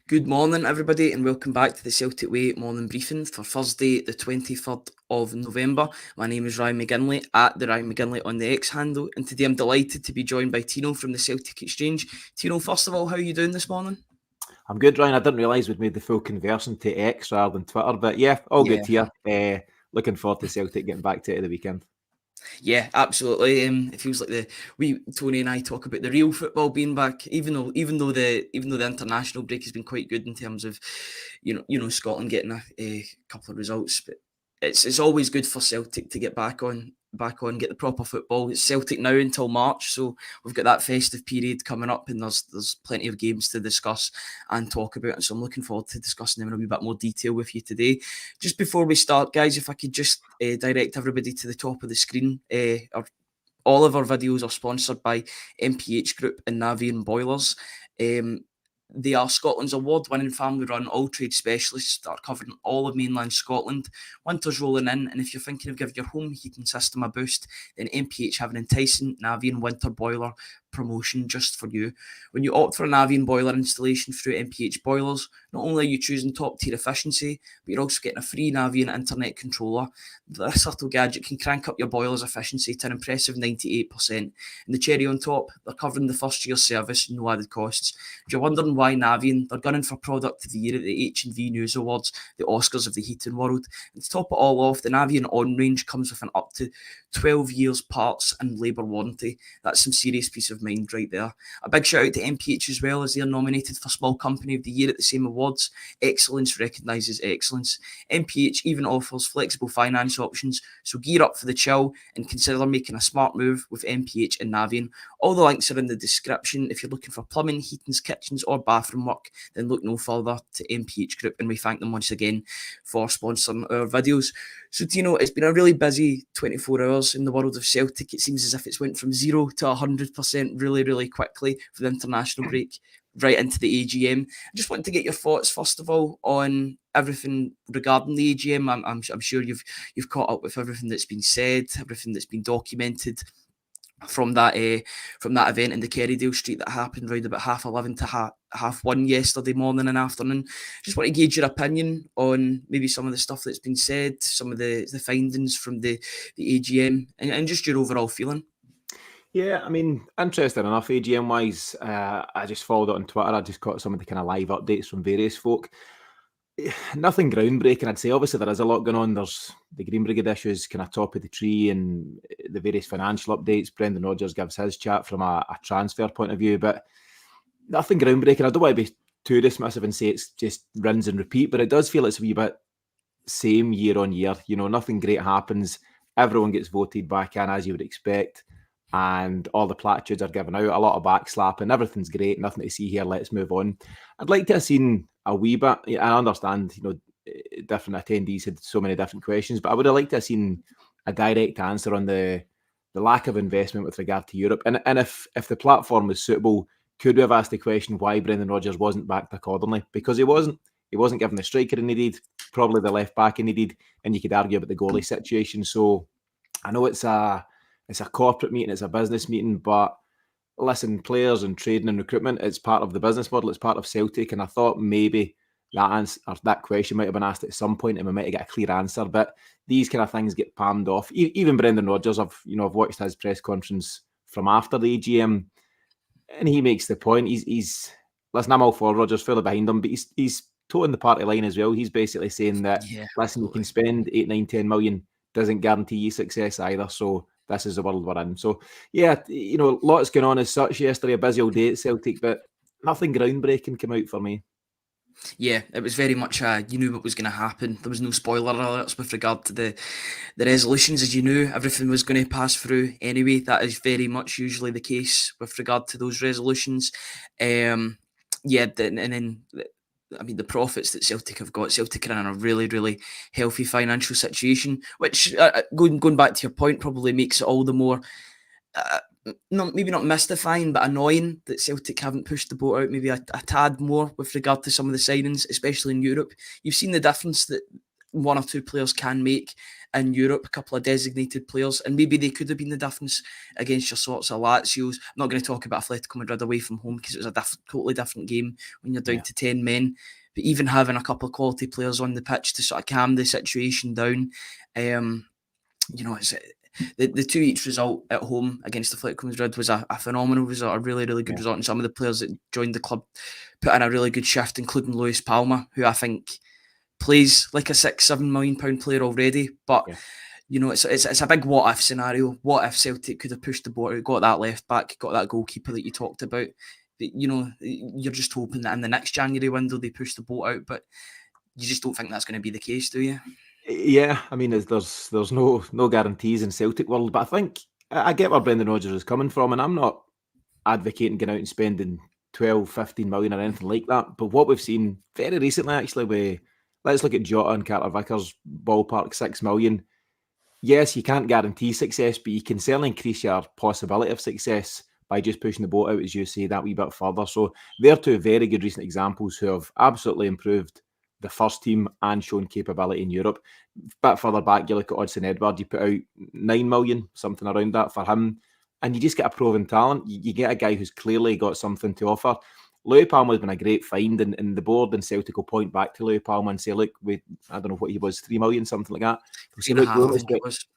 Good morning, everybody, and welcome back to the Celtic Way morning briefing for Thursday, the 23rd of November. My name is Ryan McGinlay at the Ryan McGinlay on the X handle, and today I'm delighted to be joined by Tino from the Celtic Exchange. Tino, first of all, how are you doing this morning? I'm good, Ryan. I didn't realise we'd made the full conversion to X rather than Twitter, but yeah, all Yeah. good here. Looking forward to Celtic getting back to it at the weekend. Yeah, absolutely. It feels like Tony and I talk about the real football being back, even though the international break has been quite good in terms of, Scotland getting a couple of results, but it's always good for Celtic to get back on, get the proper football. It's Celtic now until March, so we've got that festive period coming up, and there's plenty of games to discuss and talk about. And so I'm looking forward to discussing them in a wee bit more detail with you today. Just before we start, guys, if I could just direct everybody to the top of the screen. All of our videos are sponsored by MPH Group and Navien Boilers. They are Scotland's award-winning family-run all-trade specialists that are covering all of mainland Scotland. Winter's rolling in, and if you're thinking of giving your home heating system a boost, then MPH have an enticing Navien Winter Boiler Promotion just for you. When you opt for a Navien boiler installation through MPH Boilers, not only are you choosing top-tier efficiency, but you're also getting a free Navien Internet Controller. This subtle gadget can crank up your boiler's efficiency to an impressive 98%. And the cherry on top, they're covering the first year's service, no added costs. If you're wondering why Navien, they're gunning for Product of the Year at the H&V News Awards, the Oscars of the heating world. And to top it all off, the Navien ON range comes with an up to 12 years parts and labour warranty. That's some serious peace of mind right there. A big shout out to MPH as well, as they are nominated for Small Company of the Year at the same awards. Excellence recognises excellence. MPH even offers flexible finance options, so gear up for the chill and consider making a smart move with MPH and Navien. All the links are in the description. If you're looking for plumbing, heatings, kitchens or bathroom work, then look no further to MPH Group, and we thank them once again for sponsoring our videos. So Tino, it's been a really busy 24 hours in the world of Celtic. It seems as if it's went from 0 to 100% really, really quickly for the international break right into the AGM. I just want to get your thoughts, first of all, on everything regarding the AGM. I'm sure you've caught up with everything that's been said, everything that's been documented from that event in the Kerrydale Street that happened around about 11:30 to 1:30 yesterday morning and afternoon. Just want to gauge your opinion on maybe some of the stuff that's been said, some of the findings from the AGM, and just your overall feeling. Yeah, I mean, interesting enough, AGM-wise, I just followed it on Twitter. I just caught some of the kind of live updates from various folk. Nothing groundbreaking, I'd say. Obviously, there is a lot going on. There's the Green Brigade issues kind of top of the tree and the various financial updates. Brendan Rodgers gives his chat from a transfer point of view, but nothing groundbreaking. I don't want to be too dismissive and say it's just rinse and repeat, but it does feel it's a wee bit same year on year. You know, nothing great happens. Everyone gets voted back in as you would expect, and all the platitudes are given out. A lot of backslapping. Everything's great. Nothing to see here. Let's move on. I'd like to have seen a wee bit. I understand, different attendees had so many different questions, but I would have liked to have seen a direct answer on the lack of investment with regard to Europe. And if the platform was suitable, could we have asked the question why Brendan Rodgers wasn't backed accordingly? Because he wasn't. He wasn't given the striker he needed, probably the left back he needed, and you could argue about the goalie situation. So I know it's a corporate meeting, it's a business meeting, but listen, players and trading and recruitment, it's part of the business model, it's part of Celtic, and I thought maybe that question might have been asked at some point and we might have got a clear answer, but these kind of things get palmed off. Even Brendan Rodgers, I've watched his press conference from after the AGM, and he makes the point, he's listen, I'm all for Rodgers, fully behind him, but he's toeing the party line as well. He's basically saying that, listen, you can spend 8, 9, 10 million, doesn't guarantee you success either, so this is the world we're in. So, yeah, lots going on as such yesterday, a busy old day at Celtic, but nothing groundbreaking came out for me. Yeah, it was very much you knew what was going to happen. There was no spoiler alerts with regard to the resolutions, as you knew everything was going to pass through anyway. That is very much usually the case with regard to those resolutions. The profits that Celtic have got, Celtic are in a really, really healthy financial situation, which, going back to your point, probably makes it all the more, maybe not mystifying, but annoying that Celtic haven't pushed the boat out maybe a tad more with regard to some of the signings, especially in Europe. You've seen the difference that one or two players can make in Europe, a couple of designated players, and maybe they could have been the difference against your sorts of Lazios. I'm not going to talk about Atletico Madrid away from home because it was a totally different game when you're down to 10 men. But even having a couple of quality players on the pitch to sort of calm the situation down, it's the 2-each result at home against Atletico Madrid was a phenomenal result, a really, really good result. And some of the players that joined the club put in a really good shift, including Luis Palma, who I think plays like a £6-7 million player already. But it's a big what if scenario. What if Celtic could have pushed the ball out, got that left back, got that goalkeeper that you talked about? But, you're just hoping that in the next January window they push the boat out, but you just don't think that's going to be the case, do you? Yeah, I mean, there's no guarantees in Celtic world, but I think I get where Brendan Rodgers is coming from, and I'm not advocating going out and spending 12, 15 million or anything like that. But what we've seen very recently, actually, let's look at Jota and Carter Vickers, ballpark 6 million. Yes, you can't guarantee success, but you can certainly increase your possibility of success by just pushing the boat out, as you say, that wee bit further. So they're two very good recent examples who have absolutely improved the first team and shown capability in Europe. A bit further back, you look at Odsonne Edouard, you put out 9 million, something around that for him, and you just get a proven talent. You get a guy who's clearly got something to offer. Louis Palma has been a great find, and the board and Celtic will point back to Louis Palma and say, look, I don't know what he was, 3 million, something like that. So look,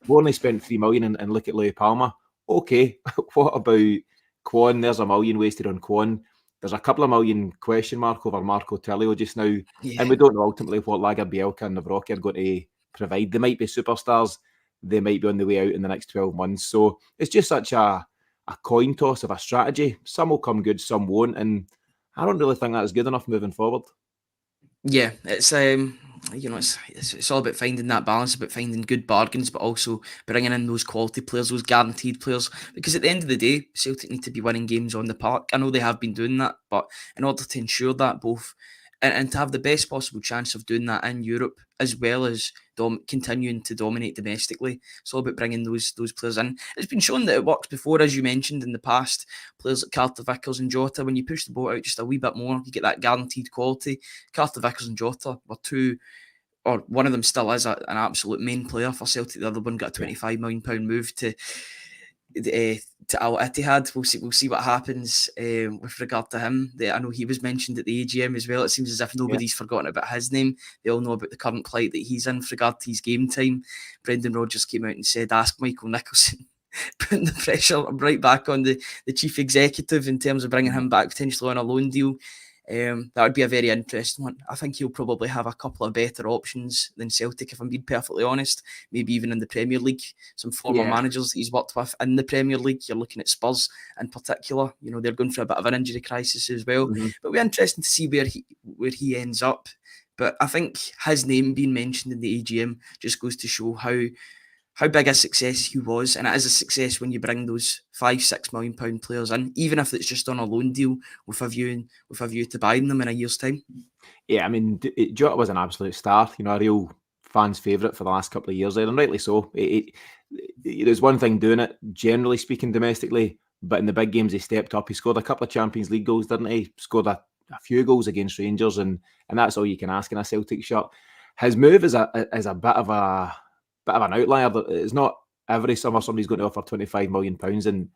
we only spent 3 million and look at Louis Palma. Okay, what about Kwon? There's $1 million wasted on Kwon. There's a couple of million question mark over Marco Tilio just now. Yeah. And we don't know ultimately what Lagerbielke and Navrocki are going to provide. They might be superstars. They might be on the way out in the next 12 months. So it's just such a coin toss of a strategy. Some will come good, some won't. And I don't really think that's good enough moving forward. Yeah, it's it's all about finding that balance, about finding good bargains, but also bringing in those quality players, those guaranteed players. Because at the end of the day, Celtic need to be winning games on the park. I know they have been doing that, but in order to ensure that both and to have the best possible chance of doing that in Europe, as well as continuing to dominate domestically, it's all about bringing those players in. It's been shown that it works before, as you mentioned in the past. Players like Carter Vickers and Jota, when you push the boat out just a wee bit more, you get that guaranteed quality. Carter Vickers and Jota were two, or one of them still is an absolute main player for Celtic. The other one got a £25 million move to Al Ittihad. We'll see what happens with regard to him. I know he was mentioned at the AGM as well. It seems as if nobody's forgotten about his name. They all know about the current plight that he's in with regard to his game time. Brendan Rodgers came out and said, ask Michael Nicholson. Putting the pressure right back on the chief executive in terms of bringing him back potentially on a loan deal. That would be a very interesting one. I think he'll probably have a couple of better options than Celtic, if I'm being perfectly honest. Maybe even in the Premier League. Some former managers that he's worked with in the Premier League. You're looking at Spurs in particular. They're going through a bit of an injury crisis as well. Mm-hmm. But it'll be interesting to see where he ends up. But I think his name being mentioned in the AGM just goes to show how big a success he was, and it is a success when you bring those £5-6 million players in, even if it's just on a loan deal with a view to buying them in a year's time. Yeah, I mean, Jota was an absolute star, a real fans' favourite for the last couple of years there, and rightly so. There's one thing doing it, generally speaking, domestically, but in the big games he stepped up. He scored a couple of Champions League goals, didn't he? Scored a few goals against Rangers, and that's all you can ask in a Celtic shirt. His move is a bit of an outlier. It's not every summer somebody's going to offer £25 million, and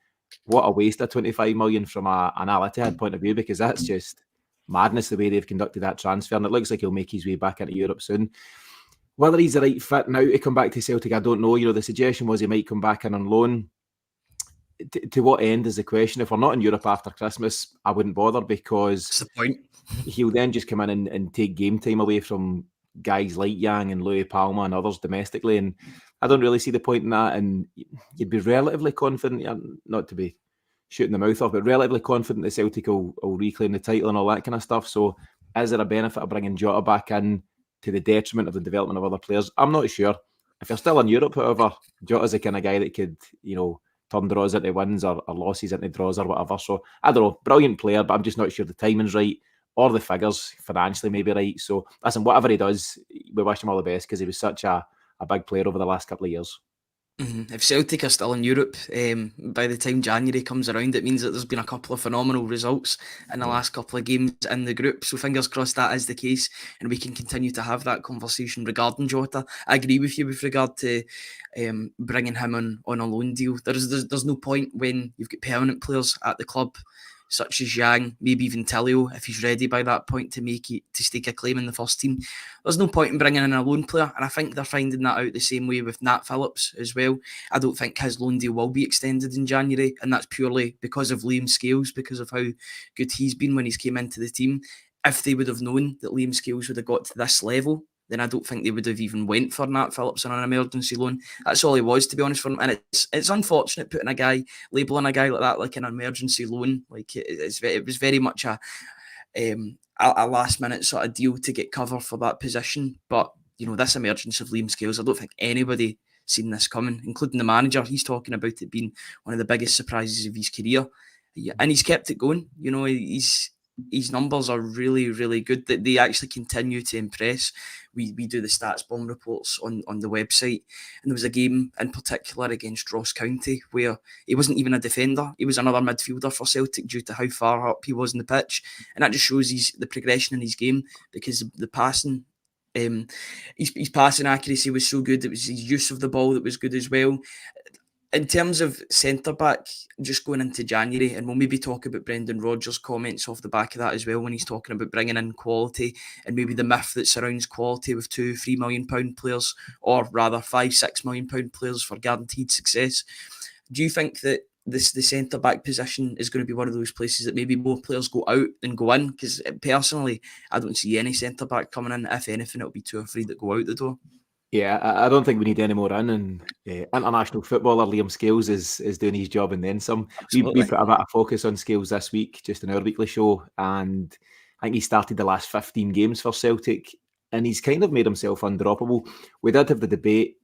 what a waste of £25 million from an Al Ittihad point of view, because that's just madness the way they've conducted that transfer, and it looks like he'll make his way back into Europe soon. Whether he's the right fit now to come back to Celtic, I don't know. The suggestion was he might come back in on loan. To what end is the question? If we're not in Europe after Christmas, I wouldn't bother, because that's the point. He'll then just come in and take game time away from guys like Yang and Louis Palma and others domestically, and I don't really see the point in that. And you'd be relatively confident, not to be shooting the mouth off, but relatively confident that Celtic will reclaim the title and all that kind of stuff. So is there a benefit of bringing Jota back in to the detriment of the development of other players? I'm not sure. If you're still in Europe, however, Jota's the kind of guy that could, turn draws into wins or losses into draws or whatever. So I don't know, brilliant player, but I'm just not sure the timing's right, or the figures financially may be right. So listen, whatever he does, we wish him all the best, because he was such a big player over the last couple of years. If Celtic are still in Europe by the time January comes around, it means that there's been a couple of phenomenal results in the last couple of games in the group. So fingers crossed that is the case, and we can continue to have that conversation regarding Jota. I agree with you with regard to bringing him on a loan deal. There's no point when you've got permanent players at the club, such as Yang, maybe even Tilio, if he's ready by that point to stake a claim in the first team. There's no point in bringing in a loan player, and I think they're finding that out the same way with Nat Phillips as well. I don't think his loan deal will be extended in January, and that's purely because of Liam Scales, because of how good he's been when he's came into the team. If they would have known that Liam Scales would have got to this level, then I don't think they would have even went for Nat Phillips on an emergency loan. That's all he was, to be honest, for him. And it's unfortunate labeling a guy like that like an emergency loan. Like it was very much a last minute sort of deal to get cover for that position. But this emergence of Liam Scales, I don't think anybody seen this coming, including the manager. He's talking about it being one of the biggest surprises of his career, and he's kept it going. His numbers are really, really good. That they actually continue to impress. We do the stats bomb reports on the website, and there was a game in particular against Ross County where he wasn't even a defender. He was another midfielder for Celtic due to how far up he was in the pitch, and that just shows the progression in his game, because the passing, his passing accuracy was so good. It was his use of the ball that was good as well. In terms of centre-back, just going into January, and we'll maybe talk about Brendan Rodgers' comments off the back of that as well, when he's talking about bringing in quality and maybe the myth that surrounds quality with £2-3 million players, or rather £5-6 million players for guaranteed success. Do you think that the centre-back position is going to be one of those places that maybe more players go out than go in? Because personally, I don't see any centre-back coming in. If anything, it'll be 2 or 3 that go out the door. Yeah, I don't think we need any more in. And international footballer Liam Scales is doing his job and then some. We put a bit of focus on Scales this week, just in our weekly show, and I think he started the last 15 games for Celtic, and he's kind of made himself undroppable. We did have the debate.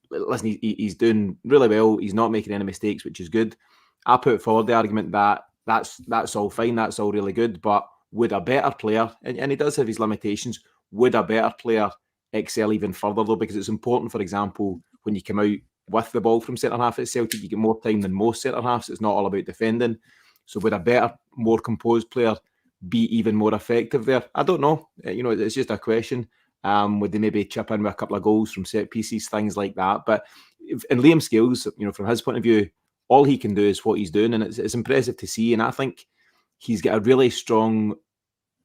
Listen, he's doing really well. He's not making any mistakes, which is good. I put forward the argument that that's all fine, that's all really good, but would a better player, and he does have his limitations, would a better player excel even further though? Because it's important, for example, when you come out with the ball from centre half at Celtic, you get more time than most centre halves. It's not all about defending. So would a better, more composed player be even more effective there? I don't know. It's just a question. Would they maybe chip in with a couple of goals from set pieces, things like that? But in Liam Scales, from his point of view, all he can do is what he's doing, and it's impressive to see. And I think he's got a really strong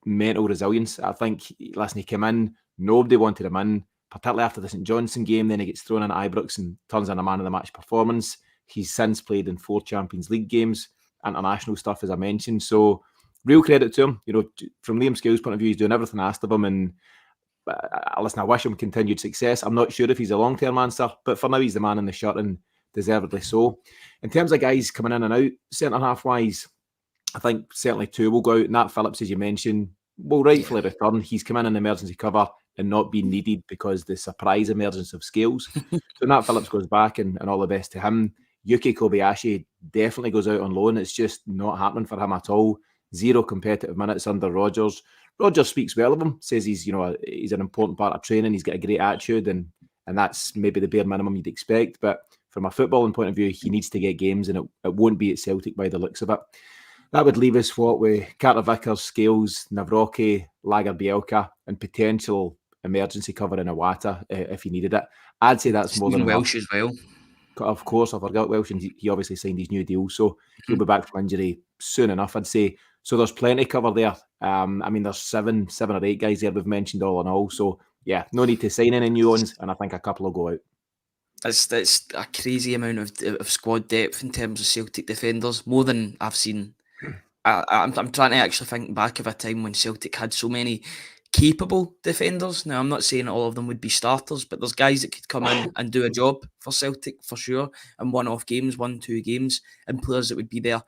mental resilience. I think, listen, he came in, nobody wanted him in, particularly after the St Johnstone game. Then he gets thrown in at Ibrox and turns in a man of the match performance. He's since played in 4 Champions League games, international stuff, as I mentioned. So real credit to him. From Liam Scales' point of view, he's doing everything asked of him. And listen, I wish him continued success. I'm not sure if he's a long-term answer, but for now he's the man in the shirt, and deservedly so. In terms of guys coming in and out, centre-half-wise, I think certainly 2 will go out. Nat Phillips, as you mentioned, will rightfully return. He's come in emergency cover and not been needed because the surprise emergence of Scales. So Nat Phillips goes back, and all the best to him. Yuki Kobayashi definitely goes out on loan. It's just not happening for him at all. 0 competitive minutes under Rodgers. Rodgers speaks well of him, says he's an important part of training. He's got a great attitude, and that's maybe the bare minimum you'd expect. But from a footballing point of view, he needs to get games, and it won't be at Celtic by the looks of it. That would leave us with Carter Vickers, Scales, Navroki, Lager-Bielka, and potential emergency cover in Iwata if he needed it. I'd say that's more than Welsh enough. as well. Of course, I forgot Welsh, and he obviously signed his new deal, so he'll be back from injury soon enough, I'd say. So there's plenty cover there. There's seven or 8 guys there we've mentioned all in all. So yeah, no need to sign any new ones, and I think a couple will go out. That's a crazy amount of squad depth in terms of Celtic defenders, more than I've seen. I'm trying to actually think back of a time when Celtic had so many capable defenders. Now, I'm not saying all of them would be starters, but there's guys that could come in and do a job for Celtic for sure, in one-off games, 1-2 games, and players that would be there.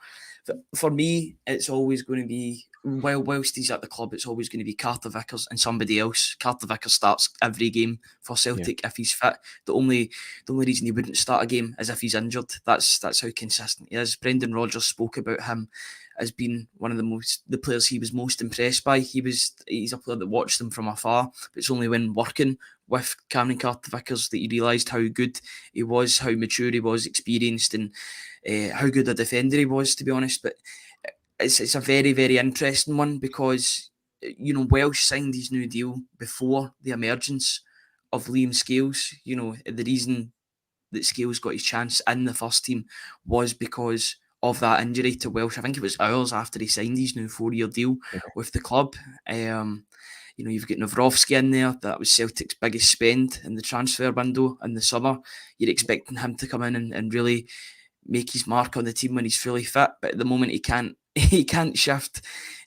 For me, it's always going to be, whilst he's at the club, it's always going to be Carter Vickers and somebody else. Carter Vickers starts every game for Celtic if he's fit. The only reason he wouldn't start a game is if he's injured. That's how consistent he is. Brendan Rodgers spoke about him as being one of the players he was most impressed by. He's a player that watched them from afar, but it's only when working with Cameron Carter-Vickers that he realised how good he was, how mature he was, experienced, and how good a defender he was, to be honest. But it's a very, very interesting one because, Welsh signed his new deal before the emergence of Liam Scales. The reason that Scales got his chance in the first team was because of that injury to Welsh. I think it was hours after he signed his new 4-year deal with the club. You've got Nawrowski in there. That was Celtic's biggest spend in the transfer window in the summer. You're expecting him to come in and really make his mark on the team when he's fully fit. But at the moment, he can't shift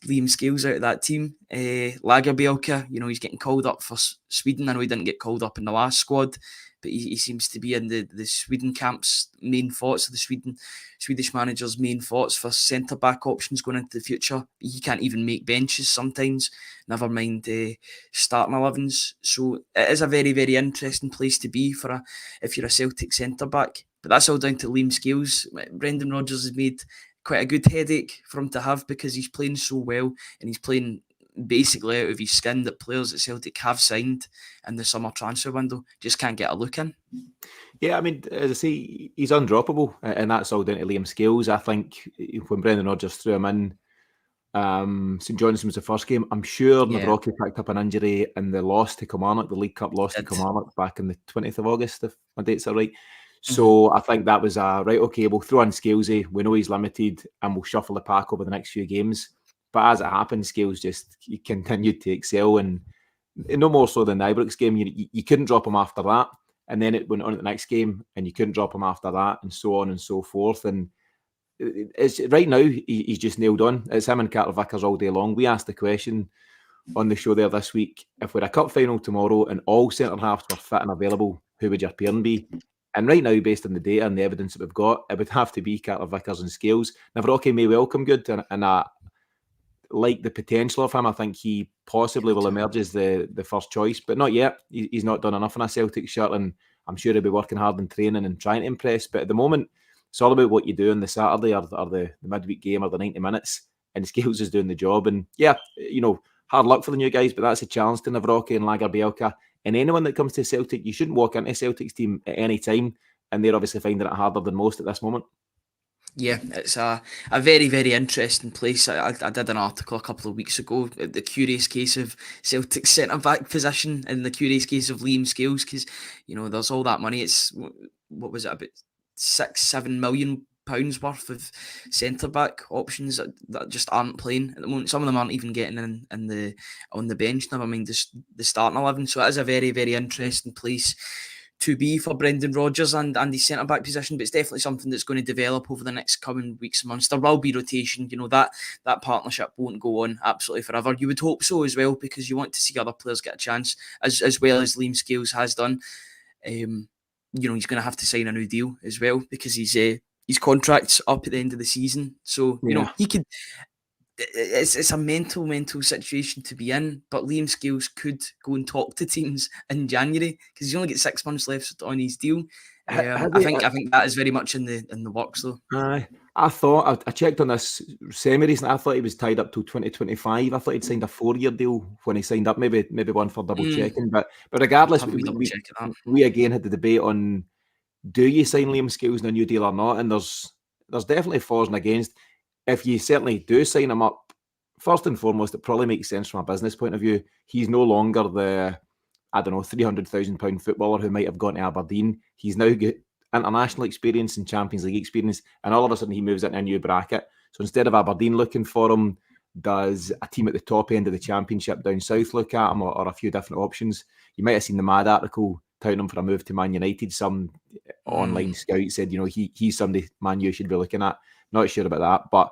Liam Scales out of that team. Lagerbielke, he's getting called up for Sweden. I know he didn't get called up in the last squad, but he seems to be in the Sweden camp's main thoughts, of the Swedish manager's main thoughts for centre-back options going into the future. He can't even make benches sometimes, never mind starting 11s. So it is a very, very interesting place to be if you're a Celtic centre-back. But that's all down to Liam Scales. Brendan Rodgers has made quite a good headache for him to have because he's playing so well and he's playing basically out of his skin that players at Celtic have signed in the summer transfer window just can't get a look in. Yeah, I mean, as I say, he's undroppable, and that's all down to Liam Scales. I think when Brendan Rodgers threw him in, St Johnstone was the first game. I'm sure Nawrocki picked up an injury in the loss to Kilmarnock, the League Cup loss to Kilmarnock back on the 20th of August, if my dates are right. So I think that was right, okay, we'll throw in Scalesy. We know he's limited and we'll shuffle the pack over the next few games. But as it happened, Scales he continued to excel, and no more so than the Ibrox game. You couldn't drop him after that. And then it went on to the next game and you couldn't drop him after that, and so on and so forth. And it's right now, he's just nailed on. It's him and Carter-Vickers all day long. We asked the question on the show there this week, if we're a cup final tomorrow and all centre-halves were fit and available, who would your pairing be? And right now, based on the data and the evidence that we've got, it would have to be Carter-Vickers and Scales. Nawrocki may well come good, and I like the potential of him. I think he possibly will emerge as the first choice, but not yet. He's not done enough in a Celtic shirt, and I'm sure he'll be working hard in training and trying to impress. But at the moment, it's all about what you do on the Saturday or the midweek game or the 90 minutes, and Scales is doing the job. And yeah, hard luck for the new guys, but that's a challenge to Nawrocki and Lagerbielke. And anyone that comes to Celtic, you shouldn't walk into Celtic's team at any time, and they're obviously finding it harder than most at this moment. Yeah, it's a very, very interesting place. I did an article a couple of weeks ago, the curious case of Celtic's centre-back position and the curious case of Liam Scales, because, there's all that money. It's, what was it, about £6-7 million worth of centre-back options that just aren't playing at the moment. Some of them aren't even getting on the bench, never mind the starting 11. So it is a very, very interesting place to be for Brendan Rodgers and his centre-back position, but it's definitely something that's going to develop over the next coming weeks and months. There will be rotation, that partnership won't go on absolutely forever. You would hope so as well, because you want to see other players get a chance, as well as Liam Scales has done. He's going to have to sign a new deal as well, because his contract's up at the end of the season. So, he could... It's a mental situation to be in, but Liam Scales could go and talk to teams in January because he's only got 6 months left on his deal. I think that is very much in the works though. I thought I checked on this semi-recently. I thought he was tied up till 2025. I thought he'd signed a 4-year deal when he signed up. Maybe one for double checking. But regardless, we again had the debate on, do you sign Liam Scales in a new deal or not? And there's definitely fors and against. If you certainly do sign him up, first and foremost, it probably makes sense from a business point of view. He's no longer the, £300,000 footballer who might have gone to Aberdeen. He's now got international experience and Champions League experience, and all of a sudden he moves into a new bracket. So instead of Aberdeen looking for him, does a team at the top end of the Championship down south look at him, or a few different options? You might have seen the Mad article touting him for a move to Man United. Some online scout said, he's somebody Man U should be looking at. Not sure about that, but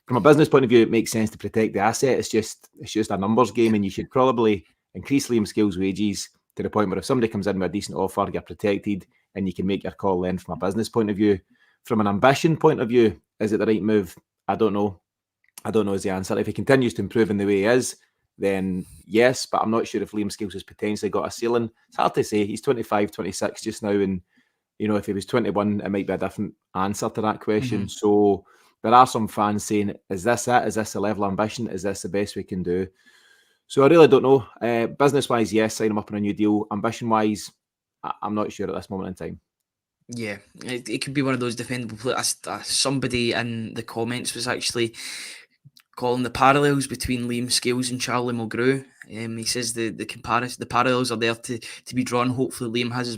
from a business point of view, it makes sense to protect the asset. It's just a numbers game, and you should probably increase Liam Scales' wages to the point where if somebody comes in with a decent offer, you're protected and you can make your call then from a business point of view. From an ambition point of view, is it the right move? I don't know is the answer. If he continues to improve in the way he is, then yes, but I'm not sure if Liam Scales has potentially got a ceiling. It's hard to say. He's 25, 26 just now, and if he was 21, it might be a different answer to that question. So there are some fans saying, is this it? Is this the level of ambition? Is this the best we can do? So I really don't know. Business-wise, yes, sign him up on a new deal. Ambition-wise, I'm not sure at this moment in time. Yeah, it could be one of those defendable players. Somebody in the comments was actually calling the parallels between Liam Scales and Charlie Mulgrew. He says the parallels are there to be drawn. Hopefully, Liam has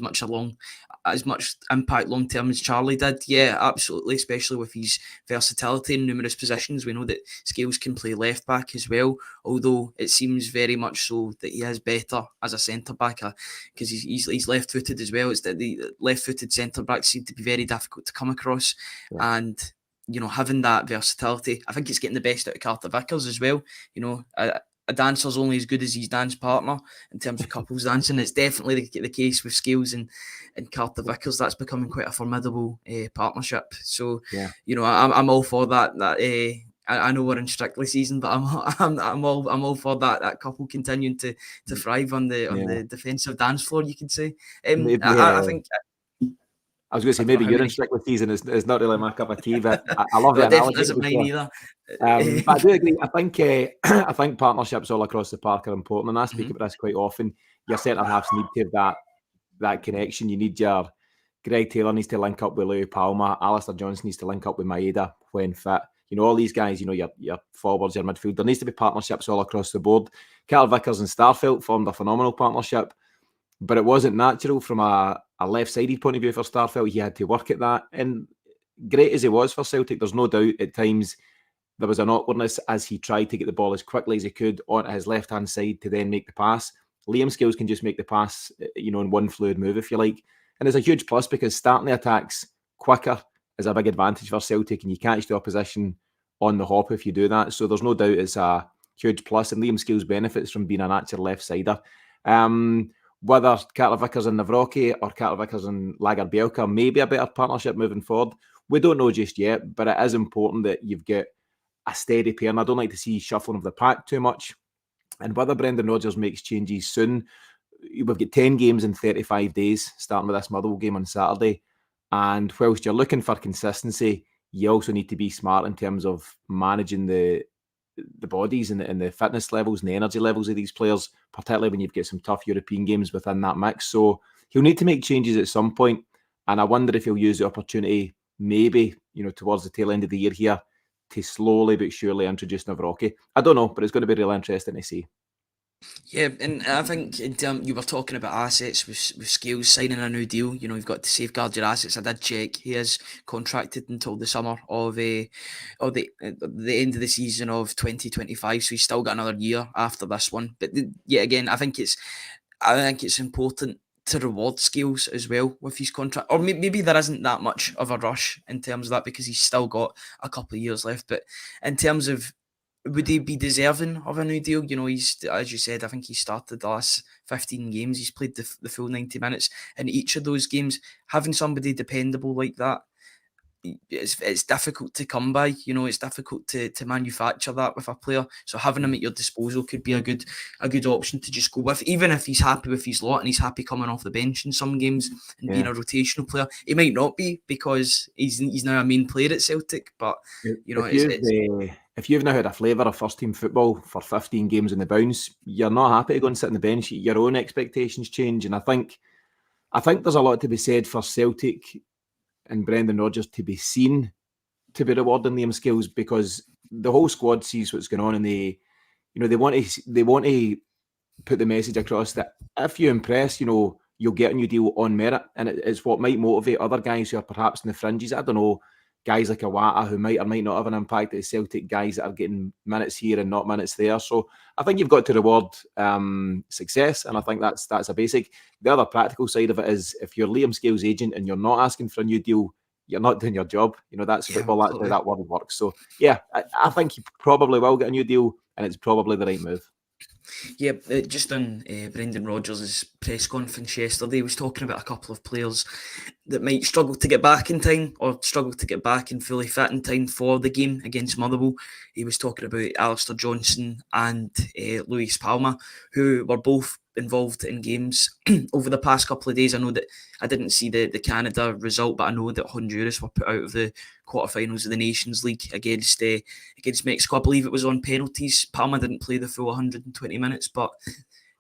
as much impact long term as Charlie did. Yeah, absolutely, especially with his versatility in numerous positions. We know that Scales can play left back as well, although it seems very much so that he is better as a centre back because he's left footed as well. It's that the left footed centre backs seem to be very difficult to come across, and having that versatility, I think it's getting the best out of Carter Vickers as well. A dancer's only as good as his dance partner in terms of couples dancing. It's definitely the case with Scales and Carter Vickers. That's becoming quite a formidable partnership. So, I'm all for that. I know we're in Strictly season, but I'm all for that couple continuing to thrive on the defensive dance floor, you could say. I think. I was going to say maybe your Strictly season is not really my cup of tea, but I love the analogy. Definitely isn't mine either. But I do agree. I think partnerships all across the park are important, and I speak about this quite often. Your centre halves need to have that connection. You need your Greg Taylor needs to link up with Louis Palma. Alistair Johnson needs to link up with Maeda when fit. All these guys. Your forwards, your midfield. There needs to be partnerships all across the board. Carter Vickers and Starfelt formed a phenomenal partnership. But it wasn't natural from a left-sided point of view for Starfelt. He had to work at that. And great as he was for Celtic, there's no doubt at times there was an awkwardness as he tried to get the ball as quickly as he could onto his left-hand side to then make the pass. Liam Scales can just make the pass, in one fluid move, if you like. And it's a huge plus because starting the attacks quicker is a big advantage for Celtic, and you catch the opposition on the hop if you do that. So there's no doubt it's a huge plus, and Liam Scales benefits from being a natural left-sider. Whether Carter Vickers and Nawrocki or Carter Vickers and Lagerbielke may be a better partnership moving forward, we don't know just yet, but it is important that you've got a steady pair, and I don't like to see shuffling of the pack too much. And whether Brendan Rodgers makes changes soon, we've got 10 games in 35 days, starting with this Motherwell game on Saturday. And whilst you're looking for consistency, you also need to be smart in terms of managing the bodies and the fitness levels and the energy levels of these players, particularly when you've got some tough European games within that mix. So he'll need to make changes at some point, and I wonder if he'll use the opportunity maybe, towards the tail end of the year here to slowly but surely introduce Nawrocki. I don't know, but it's going to be really interesting to see. Yeah, and I think you were talking about assets with Scales signing a new deal. You've got to safeguard your assets. I did check; he is contracted until the summer of the end of the season of 2025. So he's still got another year after this one. But again, I think it's important to reward Scales as well with his contract, or maybe there isn't that much of a rush in terms of that because he's still got a couple of years left. But in terms of would he be deserving of a new deal? He's, as you said, I think he started the last 15 games. He's played the full 90 minutes in each of those games. Having somebody dependable like that, it's difficult to come by. It's difficult to manufacture that with a player. So having him at your disposal could be a good option to just go with, even if he's happy with his lot and he's happy coming off the bench in some games and being a rotational player. He might not be because he's now a main player at Celtic, but if you've now had a flavour of first team football for 15 games in the bounce, you're not happy to go and sit on the bench. Your own expectations change, and I think there's a lot to be said for Celtic and Brendan Rodgers to be seen to be rewarding Liam Scales, because the whole squad sees what's going on, and they want to put the message across that if you impress, you'll get a new deal on merit, and it's what might motivate other guys who are perhaps in the fringes. I don't know, guys like Iwata who might or might not have an impact at Celtic, guys that are getting minutes here and not minutes there. So I think you've got to reward success, and I think that's a basic. The other practical side of it is if you're Liam Scales' agent and you're not asking for a new deal, you're not doing your job. That's football. That's how that word works. So yeah, I think you probably will get a new deal, and it's probably the right move. Yeah, just on Brendan Rodgers' press conference yesterday, he was talking about a couple of players that might struggle to get back in time or struggle to get back and fully fit in time for the game against Motherwell. He was talking about Alistair Johnson and Louis Palma, who were both involved in games over the past couple of days. I know that I didn't see the Canada result, but I know that Honduras were put out of the quarterfinals of the Nations League against Mexico. I believe it was on penalties. Palma didn't play the full 120 minutes, but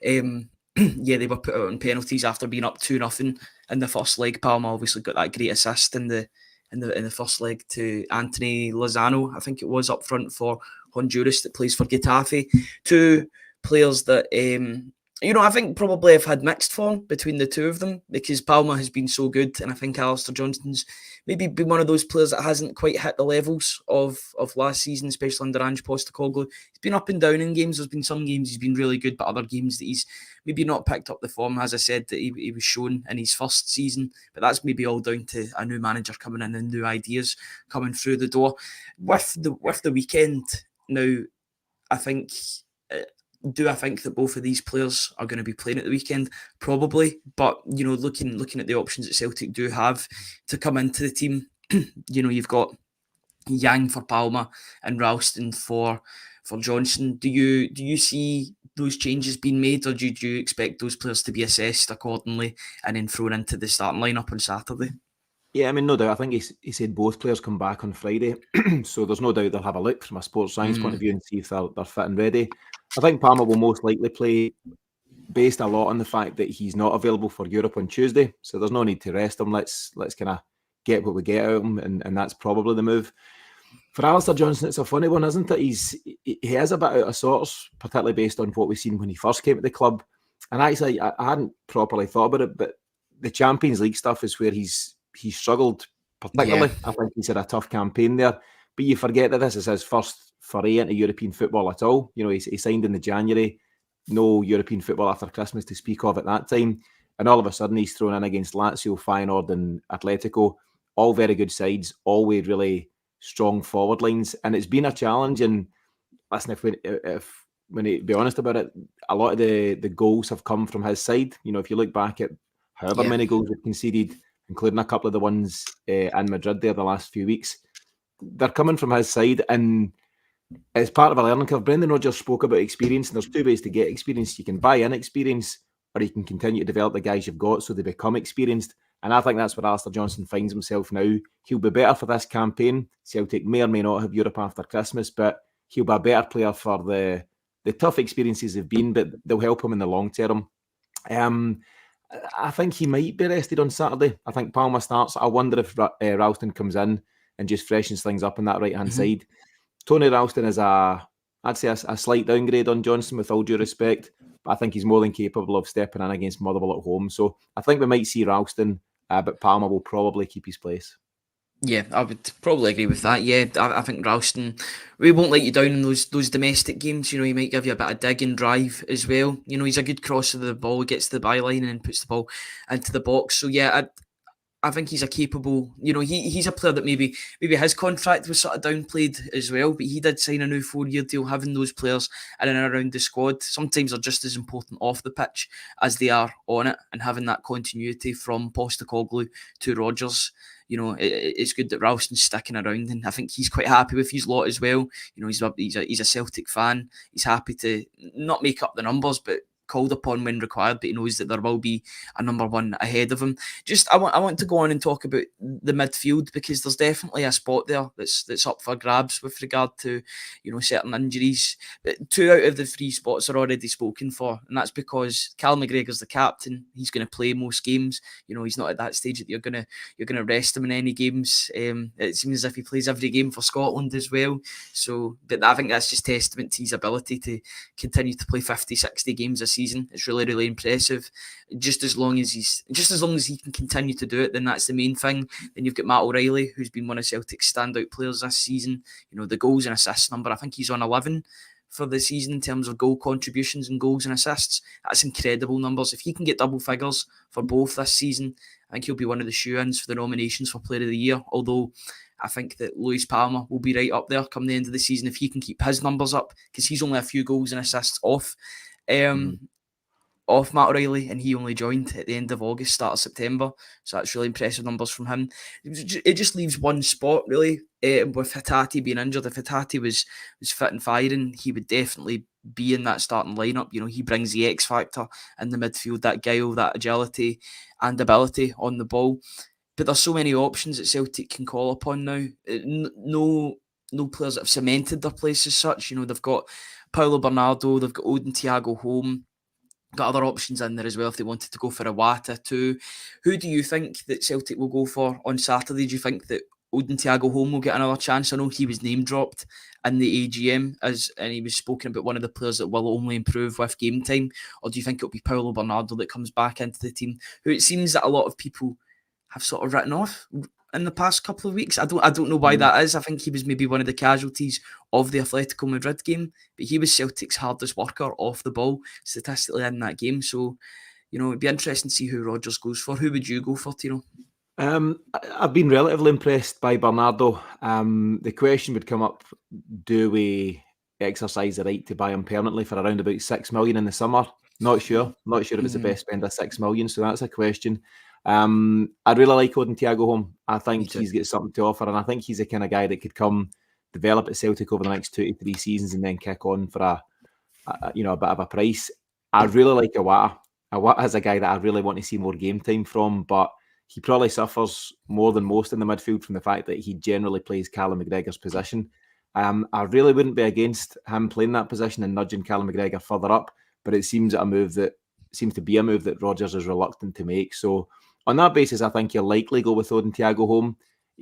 yeah, they were put out on penalties after being up 2-0 in the first leg. Palma obviously got that great assist in the first leg to Anthony Lozano, I think it was, up front for Honduras, that plays for Getafe. Two players that I think probably have had mixed form between the two of them, because Palma has been so good, and I think Alistair Johnston's maybe been one of those players that hasn't quite hit the levels of last season, especially under Ange Postecoglou. He's been up and down in games. There's been some games he's been really good, but other games that he's maybe not picked up the form, as I said, that he was shown in his first season. But that's maybe all down to a new manager coming in and new ideas coming through the door. With the weekend now, I think... do I think that both of these players are going to be playing at the weekend? Probably, but looking at the options that Celtic do have to come into the team, you've got Yang for Palma and Ralston for Johnson. Do you see those changes being made, or do you expect those players to be assessed accordingly and then thrown into the starting lineup on Saturday? Yeah, I mean, no doubt. I think he said both players come back on Friday, so there's no doubt they'll have a look from a sports science point of view and see if they're fit and ready. I think Palma will most likely play based a lot on the fact that he's not available for Europe on Tuesday, so there's no need to rest him. Let's kind of get what we get out of him, and that's probably the move. For Alistair Johnston, it's a funny one, isn't it? He is a bit out of sorts, particularly based on what we've seen when he first came to the club. And actually, I hadn't properly thought about it, but the Champions League stuff is where he's struggled particularly. Yeah. I think he's had a tough campaign there. But you forget that this is his first foray into European football at all. He signed in the January, no European football after Christmas to speak of at that time. And all of a sudden, he's thrown in against Lazio, Feyenoord and Atletico. All very good sides, all with really strong forward lines. And it's been a challenge. And listen, if when to be honest about it, a lot of the goals have come from his side. If you look back at however many goals we've conceded, including a couple of the ones in Madrid there the last few weeks, they're coming from his side. And it's part of a learning curve. Brendan Rodgers spoke about experience, and there's two ways to get experience. You can buy in experience, or you can continue to develop the guys you've got so they become experienced. And I think that's where Alistair Johnston finds himself now. He'll be better for this campaign. Celtic may or may not have Europe after Christmas, but he'll be a better player for the tough experiences they've been, but they'll help him in the long term. I think he might be rested on Saturday. I think Palma starts. I wonder if Ralston comes in and just freshens things up on that right-hand side. Tony Ralston is I'd say a slight downgrade on Johnson, with all due respect, but I think he's more than capable of stepping in against Motherwell at home. So I think we might see Ralston, but Palma will probably keep his place. Yeah, I would probably agree with that. Yeah, I think Ralston, we won't let you down in those domestic games. He might give you a bit of dig and drive as well. He's a good crosser of the ball, gets to the byline and puts the ball into the box. So yeah, I think he's a capable, he's a player that maybe his contract was sort of downplayed as well, but he did sign a new 4-year deal. Having those players in and around the squad sometimes are just as important off the pitch as they are on it, and having that continuity from Postecoglou to Rodgers, it's good that Ralston's sticking around, and I think he's quite happy with his lot as well. He's a Celtic fan. He's happy to not make up the numbers, but called upon when required, but he knows that there will be a number one ahead of him. I want to go on and talk about the midfield, because there's definitely a spot there that's up for grabs with regard to certain injuries. But 2 out of the 3 spots are already spoken for, and that's because Cal McGregor's the captain. He's going to play most games. He's not at that stage that you're going to rest him in any games. It seems as if he plays every game for Scotland as well. So, but I think that's just testament to his ability to continue to play 50-60 games a season. It's really, really impressive. Just as long as he can continue to do it, then that's the main thing. Then you've got Matt O'Reilly, who's been one of Celtic's standout players this season. The goals and assists number, I think he's on 11 for the season in terms of goal contributions and goals and assists. That's incredible numbers. If he can get double figures for both this season, I think he'll be one of the shoe-ins for the nominations for Player of the Year. Although I think that Luis Palma will be right up there come the end of the season if he can keep his numbers up, because he's only a few goals and assists off. off Matt O'Reilly, and he only joined at the end of August, start of September. So that's really impressive numbers from him. It just leaves one spot, really, with Hatate being injured. If Hatate was fit and firing, he would definitely be in that starting lineup. He brings the X factor in the midfield, that guile, that agility and ability on the ball. But there's so many options that Celtic can call upon now. No players that have cemented their place as such. They've got Paulo Bernardo, they've got Odin Thiago Holm, got other options in there as well if they wanted to go for Iwata too. Who do you think that Celtic will go for on Saturday? Do you think that Odin Thiago Holm will get another chance? I know he was name dropped in the AGM and he was spoken about one of the players that will only improve with game time. Or do you think it'll be Paulo Bernardo that comes back into the team, who it seems that a lot of people have sort of written off in the past couple of weeks? I don't know why that is. I think he was maybe one of the casualties of the Atletico Madrid game, but he was Celtic's hardest worker off the ball statistically in that game. So, it'd be interesting to see who Rodgers goes for. Who would you go for, Tino? I've been relatively impressed by Bernardo. The question would come up, do we exercise the right to buy him permanently for around about 6 million in the summer? Not sure if it's the best spend of 6 million, so that's a question. I really like Odin Thiago Holm. I think he's got something to offer, and I think he's the kind of guy that could come develop at Celtic over the next 2 to 3 seasons and then kick on for a bit of a price. I really like Iwata. Iwata is a guy that I really want to see more game time from, but he probably suffers more than most in the midfield from the fact that he generally plays Callum McGregor's position. I really wouldn't be against him playing that position and nudging Callum McGregor further up, but it seems to be a move that Rodgers is reluctant to make. So on that basis, I think you'll likely go with Odin Thiago Holm.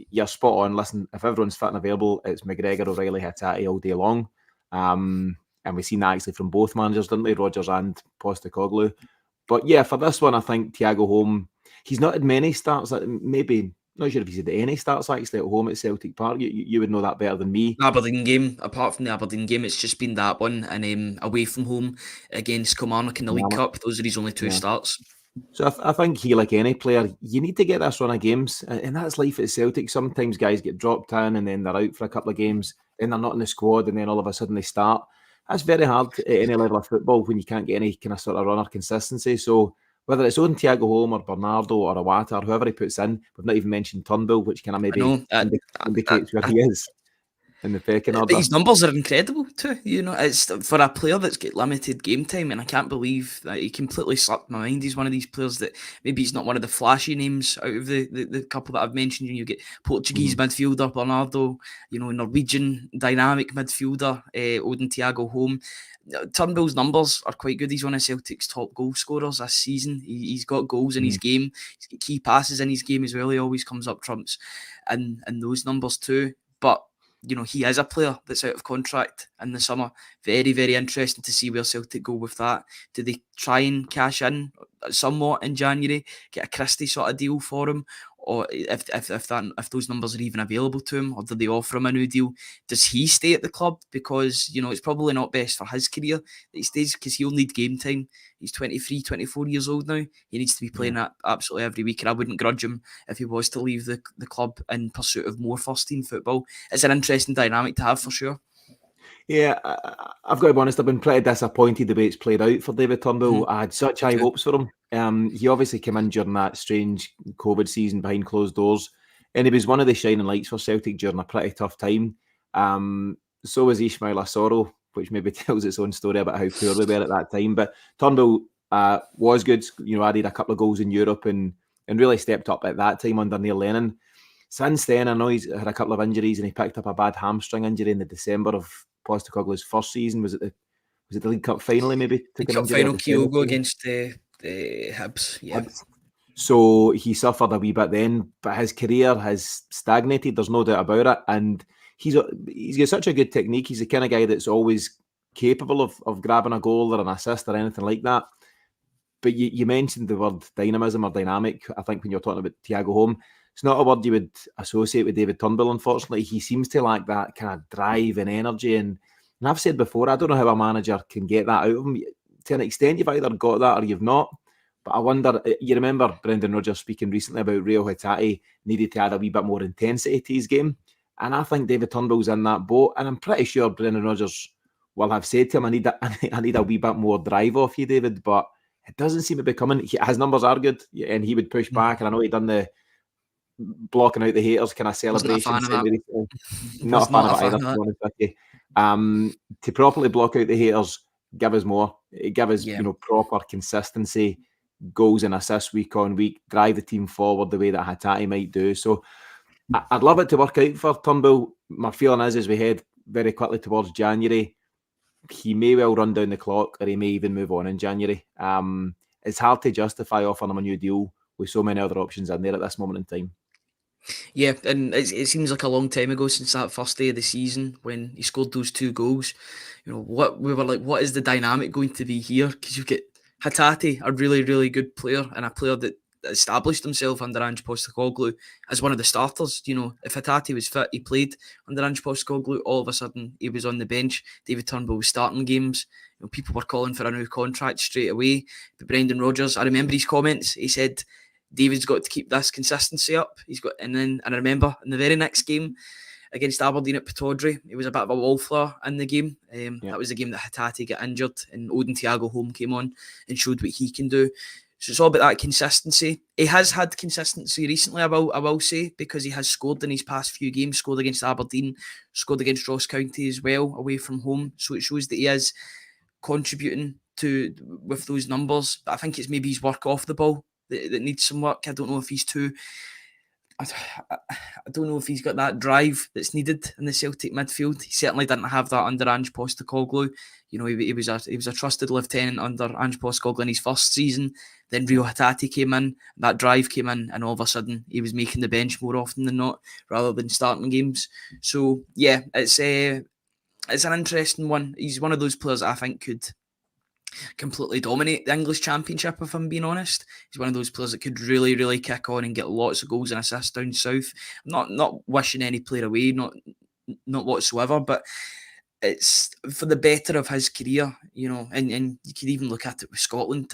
You're spot on. Listen, if everyone's fit and available, it's McGregor, O'Reilly, Hatate all day long. And we've seen that actually from both managers, didn't we? Rodgers and Postecoglou. But yeah, for this one, I think Thiago Holm, he's not had many starts. Maybe, not sure if he's had any starts actually at home at Celtic Park. You would know that better than me. Aberdeen game, apart from the Aberdeen game, it's just been that one. And away from home against Kilmarnock in the League Cup, those are his only 2 starts. So I think he, like any player, you need to get this run of games. And that's life at Celtic. Sometimes guys get dropped in and then they're out for a couple of games and they're not in the squad and then all of a sudden they start. That's very hard at any level of football when you can't get any kind of sort of run or consistency. So whether it's Odin Thiago Holm or Bernardo or Iwata or whoever he puts in, we've not even mentioned Turnbull, which kind of maybe indicates where he is in the pecking order. His numbers are incredible too. It's for a player that's got limited game time, and I can't believe that he completely slipped my mind. He's one of these players that maybe he's not one of the flashy names out of the couple that I've mentioned. You get Portuguese midfielder Bernardo, Norwegian dynamic midfielder Odin Thiago Holm. Turnbull's numbers are quite good. He's one of Celtic's top goal scorers this season. He's got goals in his game. He's got key passes in his game as well. He always comes up trumps in those numbers too. But he is a player that's out of contract in the summer. Very, very interesting to see where Celtic go with that. Do they try and cash in somewhat in January, get a Christie sort of deal for him? Or if those numbers are even available to him, or do they offer him a new deal? Does he stay at the club? Because, it's probably not best for his career that he stays, because he'll need game time. He's 23, 24 years old now. He needs to be playing that absolutely every week, and I wouldn't grudge him if he was to leave the club in pursuit of more first-team football. It's an interesting dynamic to have for sure. Yeah, I've got to be honest, I've been pretty disappointed the way it's played out for David Turnbull. I had such high hopes for him. He obviously came in during that strange COVID season behind closed doors, and he was one of the shining lights for Celtic during a pretty tough time. So was Ismail Assoro, which maybe tells its own story about how poor we were at that time. But Turnbull was good, added a couple of goals in Europe and really stepped up at that time under Neil Lennon. Since then, I know he's had a couple of injuries and he picked up a bad hamstring injury in the December of Postecoglou's first season. Was it the League Cup final? Maybe League Cup final, Kyogo against the Hibs. Yeah. So he suffered a wee bit then, but his career has stagnated. There's no doubt about it, and he's got such a good technique. He's the kind of guy that's always capable of grabbing a goal or an assist or anything like that. But you mentioned the word dynamism or dynamic. I think when you're talking about Thiago Holm, it's not a word you would associate with David Turnbull, unfortunately. He seems to lack that kind of drive and energy. And I've said before, I don't know how a manager can get that out of him. To an extent, you've either got that or you've not. But I wonder, you remember Brendan Rodgers speaking recently about Rio Hatate needed to add a wee bit more intensity to his game. And I think David Turnbull's in that boat. And I'm pretty sure Brendan Rodgers will have said to him, I need a wee bit more drive off you, David. But it doesn't seem to be coming. His numbers are good, and he would push back. And I know he done the blocking out the haters kind of celebration. Not a fan of it either, to be honest with you. To properly block out the haters, give us more. Give us, proper consistency, goals and assists week on week, drive the team forward the way that Hatate might do. So I'd love it to work out for Turnbull. My feeling is, as we head very quickly towards January, he may well run down the clock, or he may even move on in January. It's hard to justify offering him a new deal with so many other options in there at this moment in time. Yeah, and it seems like a long time ago since that first day of the season when he scored those 2 goals. What we were like, what is the dynamic going to be here? Because you get Hatate, a really, really good player, and a player that established himself under Ange Postecoglou as one of the starters. If Hatate was fit, he played under Ange Postecoglou. All of a sudden, he was on the bench. David Turnbull was starting games. People were calling for a new contract straight away. But Brendan Rodgers, I remember his comments. He said, David's got to keep this consistency up. And I remember in the very next game against Aberdeen at Pittodrie, he was a bit of a wallflower in the game. That was the game that Hatate got injured, and Odin Thiago Holm came on and showed what he can do. So it's all about that consistency. He has had consistency recently, I will say, because he has scored in his past few games, scored against Aberdeen, scored against Ross County as well, away from home. So it shows that he is contributing with those numbers. But I think it's maybe his work off the ball that needs some work. I don't know if he's I don't know if he's got that drive that's needed in the Celtic midfield. He certainly didn't have that under Ange Postecoglou. He was a trusted lieutenant under Ange Postecoglou in his first season. Then Rio Hatate came in, that drive came in, and all of a sudden he was making the bench more often than not, rather than starting games. So yeah, it's an interesting one. He's one of those players that I think could completely dominate the English Championship, if I'm being honest. He's one of those players that could really, really kick on and get lots of goals and assists down south. I'm not wishing any player away, not whatsoever, but it's for the better of his career, and you could even look at it with Scotland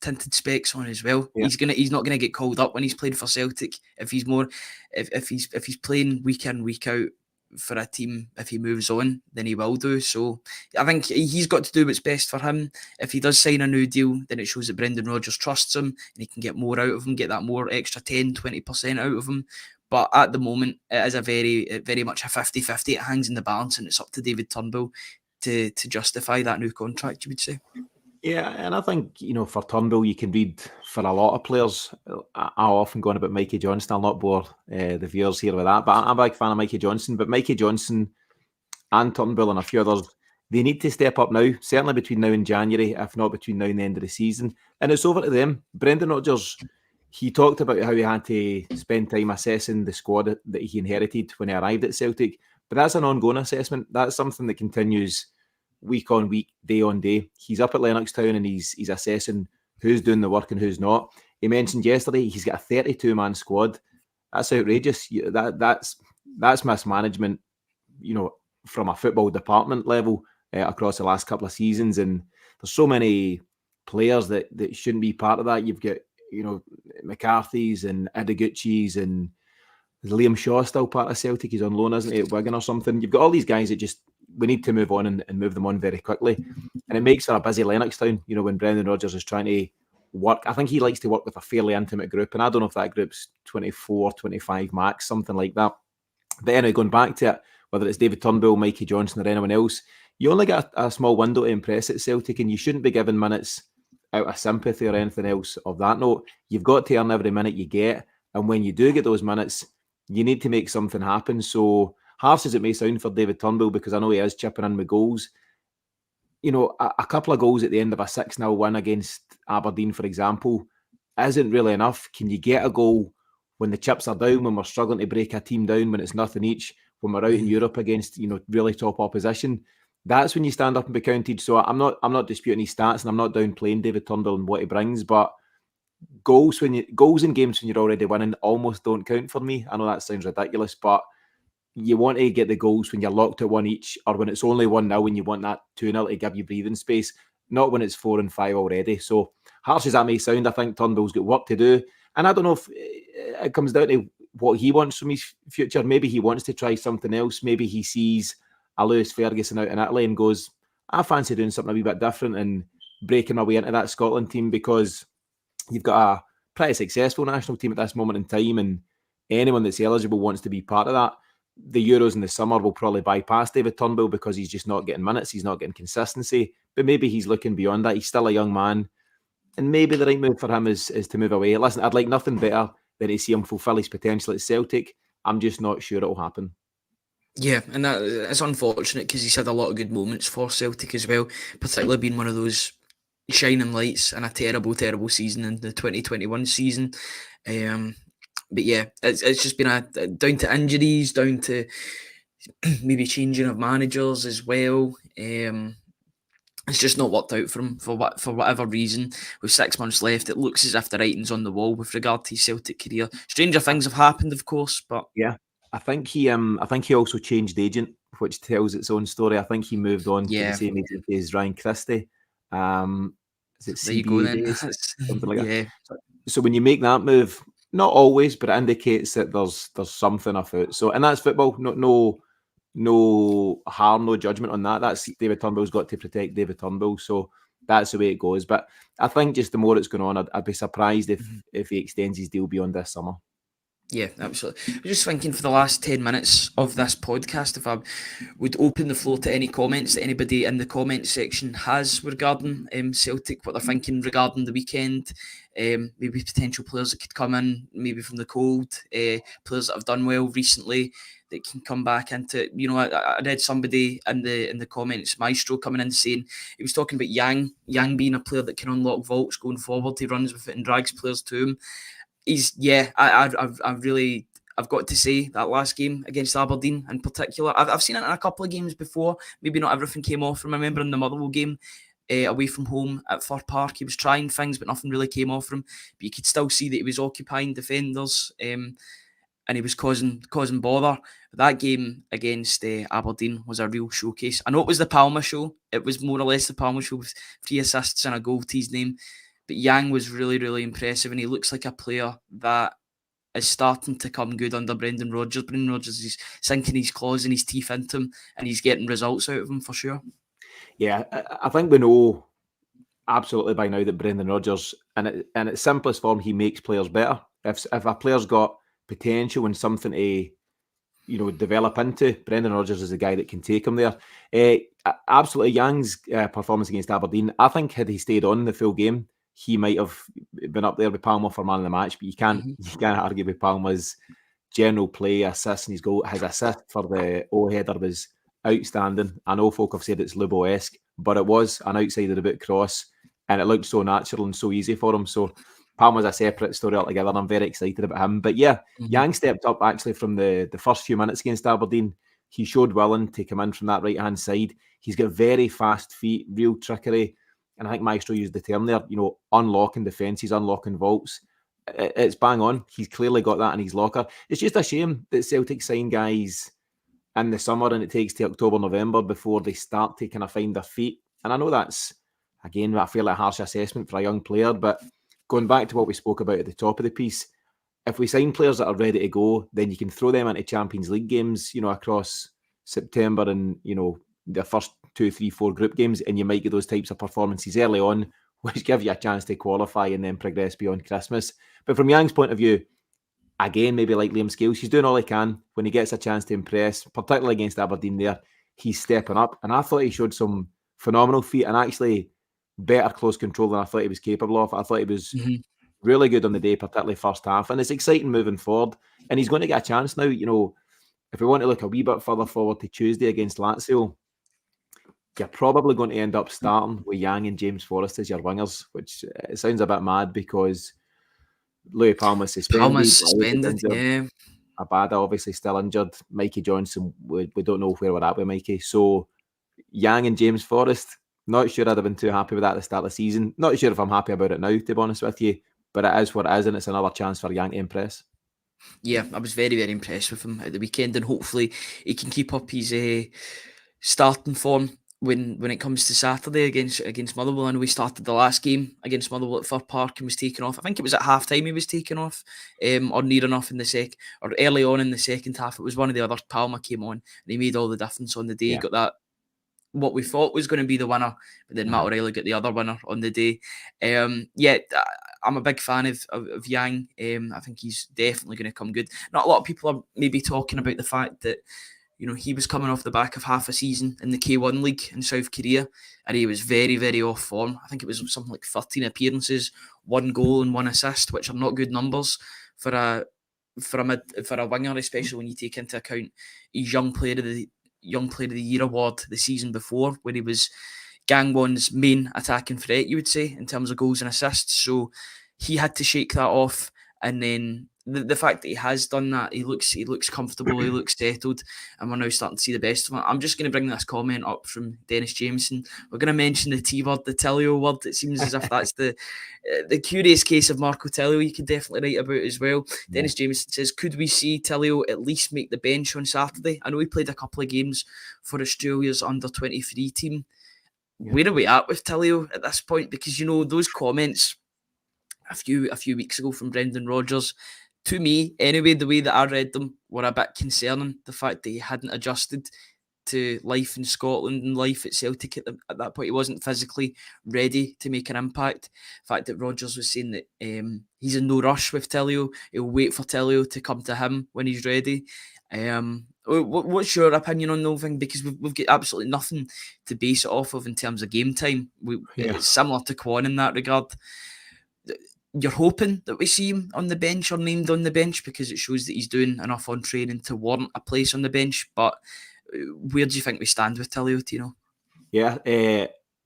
tinted specs on as well. Yeah. He's not gonna get called up when he's played for Celtic if he's playing week in, week out for a team. If he moves on, then he will do. So I think he's got to do what's best for him. If he does sign a new deal, then it shows that Brendan Rodgers trusts him and he can get more out of him, get that more extra 10-20% out of him. But at the moment, it is a very, very much a 50-50. It hangs in the balance, and it's up to David Turnbull to justify that new contract, you would say. Yeah, and I think, for Turnbull, you can read for a lot of players. I often go on about Mikey Johnson. I'll not bore the viewers here with that, but I'm a big fan of Mikey Johnson. But Mikey Johnson and Turnbull and a few others, they need to step up now, certainly between now and January, if not between now and the end of the season. And it's over to them. Brendan Rodgers, he talked about how he had to spend time assessing the squad that he inherited when he arrived at Celtic. But that's an ongoing assessment. That's something that continues week on week, day on day. He's up at Lennoxtown and he's assessing who's doing the work and who's not. He mentioned yesterday he's got a 32-man squad. That's outrageous. That's mismanagement, from a football department level across the last couple of seasons. And there's so many players that shouldn't be part of that. You've got, McCarthy's and Ideguchi's, and Liam Shaw still part of Celtic. He's on loan, isn't he, at Wigan or something? You've got all these guys that we need to move on and move them on very quickly. And it makes for a busy Lennoxtown, when Brendan Rodgers is trying to work. I think he likes to work with a fairly intimate group, and I don't know if that group's 24, 25 max, something like that. But anyway, going back to it, whether it's David Turnbull, Mikey Johnson or anyone else, you only get a small window to impress at Celtic, and you shouldn't be given minutes out of sympathy or anything else of that note. You've got to earn every minute you get, and when you do get those minutes, you need to make something happen. So harsh as it may sound for David Turnbull, because I know he is chipping in with goals, a couple of goals at the end of a 6-0 win against Aberdeen, for example, isn't really enough. Can you get a goal when the chips are down, when we're struggling to break a team down, when it's nothing each, when we're out in Europe against, really top opposition? That's when you stand up and be counted. So I'm not disputing his stats, and I'm not downplaying David Turnbull and what he brings, but goals in games when you're already winning almost don't count for me. I know that sounds ridiculous, but you want to get the goals when you're locked at one each, or when it's only 1-0 and you want that 2-0 to give you breathing space, not when it's 4 and 5 already. So harsh as that may sound, I think Turnbull's got work to do. And I don't know if it comes down to what he wants from his future. Maybe he wants to try something else. Maybe he sees a Lewis Ferguson out in Italy and goes, I fancy doing something a wee bit different and breaking my way into that Scotland team, because you've got a pretty successful national team at this moment in time, and anyone that's eligible wants to be part of that. The Euros in the summer will probably bypass David Turnbull because he's just not getting minutes, he's not getting consistency, but maybe he's looking beyond that. He's still a young man, and maybe the right move for him is to move away. Listen, I'd like nothing better than to see him fulfil his potential at Celtic. I'm just not sure it'll happen. Yeah, and that it's unfortunate because he's had a lot of good moments for Celtic as well, particularly being one of those shining lights in a terrible, terrible season in the 2021 season. But yeah, it's just been down to injuries, down to maybe changing of managers as well. It's just not worked out for him for whatever reason. With 6 months left, it looks as if the writing's on the wall with regard to his Celtic career. Stranger things have happened, of course, but yeah, I think he also changed agent, which tells its own story. I think he moved on to the same agent as Ryan Christie. Is it there you go then. CBA, something like Yeah. that? So when you make that move, not always, but it indicates that there's something afoot. So, and that's football. No harm, no judgment on that. That's David Turnbull's got to protect David Turnbull. So that's the way it goes. But I think just the more it's going on, I'd be surprised if he extends his deal beyond this summer. Yeah, absolutely. I was just thinking for the last 10 minutes of this podcast, if I would open the floor to any comments that anybody in the comment section has regarding Celtic, what they're thinking regarding the weekend, maybe potential players that could come in, maybe from the cold, players that have done well recently that can come back into, I read somebody in the comments, Maestro, coming in saying, he was talking about Yang being a player that can unlock vaults going forward. He runs with it and drags players to him. I've got to say that last game against Aberdeen in particular, I've seen it in a couple of games before. Maybe not everything came off from him. I remember in the Motherwell game away from home at Fir Park, he was trying things, but nothing really came off from him. But you could still see that he was occupying defenders and he was causing bother. That game against Aberdeen was a real showcase. I know it was the Palmer show. It was more or less the Palmer show with 3 assists and a goal to his name. But Yang was really, really impressive, and he looks like a player that is starting to come good under Brendan Rodgers. Brendan Rodgers is sinking his claws and his teeth into him, and he's getting results out of him for sure. Yeah, I think we know absolutely by now that Brendan Rodgers, in its simplest form, he makes players better. If a player's got potential and something to develop into, Brendan Rodgers is the guy that can take him there. Absolutely, Yang's performance against Aberdeen, I think had he stayed on the full game, he might have been up there with Palmer for man of the match. But you can't argue with Palmer's general play, assists, and his goal. His assist for the O header was outstanding. I know folk have said it's Lubo-esque, but it was an outside of the boot cross, and it looked so natural and so easy for him. So Palmer's a separate story altogether, and I'm very excited about him. But yeah, Yang stepped up actually from the first few minutes against Aberdeen. He showed willing to come in from that right-hand side. He's got very fast feet, real trickery. And I think Maestro used the term there, unlocking defences, unlocking vaults. It's bang on. He's clearly got that in his locker. It's just a shame that Celtic sign guys in the summer and it takes to October, November before they start to kind of find their feet. And I know that's, again, I feel like a harsh assessment for a young player, but going back to what we spoke about at the top of the piece, if we sign players that are ready to go, then you can throw them into Champions League games, across September and, the first 2, 3, 4 group games, and you might get those types of performances early on, which give you a chance to qualify and then progress beyond Christmas. But from Yang's point of view, again, maybe like Liam Scales, he's doing all he can when he gets a chance to impress, particularly against Aberdeen there. He's stepping up, and I thought he showed some phenomenal feet and actually better close control than I thought he was capable of. I thought he was really good on the day, particularly first half, and it's exciting moving forward. And he's going to get a chance now. If we want to look a wee bit further forward to Tuesday against Lazio, you're probably going to end up starting with Yang and James Forrest as your wingers, which it sounds a bit mad because Louis Palmer's suspended. Yeah. Abada obviously still injured. Mikey Johnson, we don't know where we're at with Mikey. So Yang and James Forrest, not sure I'd have been too happy with that at the start of the season. Not sure if I'm happy about it now, to be honest with you. But it is what it is, and it's another chance for Yang to impress. Yeah, I was very, very impressed with him at the weekend, and hopefully he can keep up his starting form when it comes to Saturday against Motherwell. I know we started the last game against Motherwell at Fir Park and was taken off. I think it was at half time he was taken off, or near enough in the or early on in the second half. It was one of the other. Palmer came on and he made all the difference on the day. He got that what we thought was going to be the winner, but then Matt O'Reilly got the other winner on the day. I'm a big fan of Yang. I think he's definitely going to come good. Not a lot of people are maybe talking about the fact that, you know, he was coming off the back of half a season in the K1 League in South Korea, and he was very, very off form. I think it was something like 13 appearances, 1 goal and 1 assist, which are not good numbers for a winger, especially when you take into account his Young Player of the Year award the season before, where he was Gangwon's main attacking threat, you would say, in terms of goals and assists. So he had to shake that off, and then the fact that he has done that, he looks comfortable, he looks settled, and we're now starting to see the best of him. I'm just going to bring this comment up from Dennis Jameson. We're going to mention the T word, the Tilio word. It seems as if that's the curious case of Marco Tilio you could definitely write about as well. Yeah. Dennis Jameson says, could we see Tilio at least make the bench on Saturday? I know he played a couple of games for Australia's under-23 team. Yeah. Where are we at with Tilio at this point? Because, you know, those comments a few weeks ago from Brendan Rodgers, to me, anyway, the way that I read them were a bit concerning. The fact that he hadn't adjusted to life in Scotland and life at Celtic at that point. He wasn't physically ready to make an impact. The fact that Rodgers was saying that he's in no rush with Tilio. He'll wait for Tilio to come to him when he's ready. What's your opinion on the whole thing? Because we've got absolutely nothing to base it off of in terms of game time. It's similar to Kwon in that regard. You're hoping that we see him on the bench or named on the bench because it shows that he's doing enough on training to warrant a place on the bench. But where do you think we stand with Tilio, Tino? Yeah,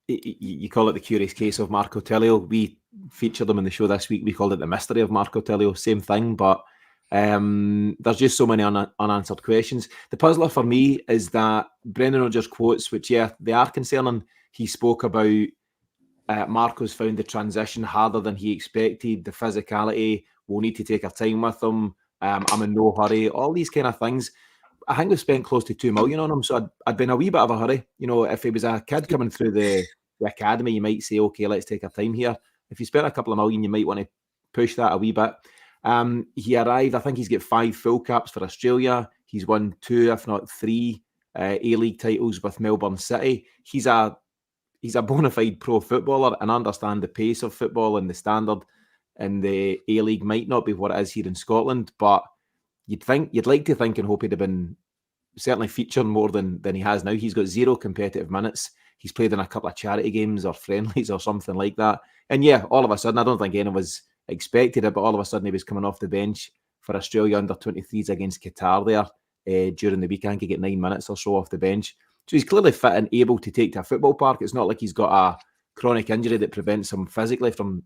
you call it the curious case of Marco Tilio. We featured him in the show this week. We called it the mystery of Marco Tilio. Same thing, but there's just so many unanswered questions. The puzzler for me is that Brendan Rodgers quotes, which, they are concerning. He spoke about Marco's found the transition harder than he expected. The physicality, we'll need to take our time with him. I'm in no hurry. All these kind of things. I think we've spent close to 2 million on him, so I'd be in a wee bit of a hurry. You know, if he was a kid coming through the academy, you might say, okay, let's take our time here. If you spent a couple of million, you might want to push that a wee bit. He arrived, I think he's got 5 full caps for Australia. He's won 2, if not 3, A-League titles with Melbourne City. He's a bona fide pro footballer and understand the pace of football, and the standard in the A-League might not be what it is here in Scotland, but you'd like to think and hope he'd have been certainly featured more than he has now. He's got 0 competitive minutes. He's played in a couple of charity games or friendlies or something like that. And all of a sudden, I don't think anyone was expected it, but all of a sudden he was coming off the bench for Australia under-23s against Qatar there during the week. I think he got 9 minutes or so off the bench. So he's clearly fit and able to take to a football park. It's not like he's got a chronic injury that prevents him physically from